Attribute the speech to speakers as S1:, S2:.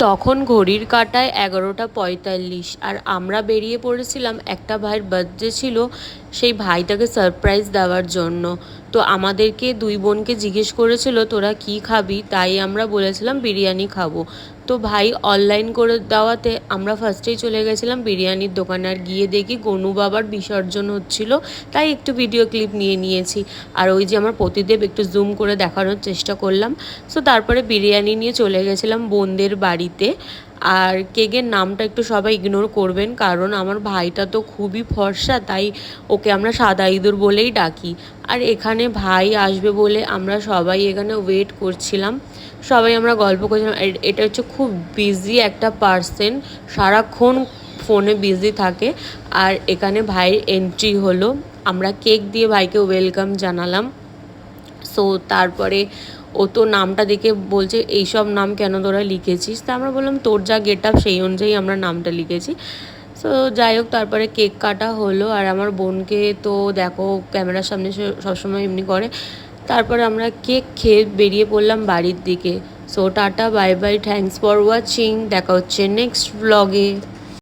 S1: তখন ঘড়ির কাঁটায় 11টা 45 আর আমরা বেরিয়ে পড়েছিলাম, একটা ভাইয়ের বার্থডে ছিল, সেই ভাইটাকে সারপ্রাইজ দেওয়ার জন্য। তো আমাদেরকে দুই বোনকে জিজ্ঞেস করেছিল তোরা কি খাবি, তাই আমরা বলেছিলাম বিরিয়ানি খাবো। তো ভাই অনলাইন করে দেওয়াতে আমরা ফার্স্টেই চলে গেছিলাম বিরিয়ানির দোকানে, আর গিয়ে দেখি গনু বাবার বিসর্জন হচ্ছিল, তাই একটু ভিডিও ক্লিপ নিয়ে নিয়েছি। আর ওই যে আমার পতিদেব, একটু জুম করে দেখানোর চেষ্টা করলাম। সো তারপরে বিরিয়ানি নিয়ে চলে গেছিলাম বোনদের বাড়িতে। আর কেকের নামটা একটু সবাই ইগনোর করবেন, কারণ আমার ভাইটা তো খুবই ফর্সা, তাই ওকে আমরা সাদা ইঁদুর বলেই ডাকি। আর এখানে ভাই আসবে বলে আমরা সবাই এখানে ওয়েট করছিলাম, সবাই আমরা গল্প করছিলাম। এটা হচ্ছে খুব বিজি একটা পার্সন, সারাক্ষণ ফোনে বিজি থাকে। আর এখানে ভাইয়ের এন্ট্রি হলো, আমরা কেক দিয়ে ভাইকে ওয়েলকাম জানালাম। সো তারপরে ও তো নামটা দেখে বলছে এইসব নাম কেন তোরা লিখেছিস, তা আমরা বললাম তোর যা গেট আপ সেই অনুযায়ী আমরা নামটা লিখেছি। সো যাই হোক, তারপরে কেক কাটা হলো। আর আমার বোনকে তো দেখো ক্যামেরার সামনে সে সবসময় এমনি করে। তারপরে আমরা কেক খেয়ে বেরিয়ে পড়লাম বাড়ির দিকে। So tata, bye bye, thanks for watching, দেখা হচ্ছে নেক্সট ব্লগে।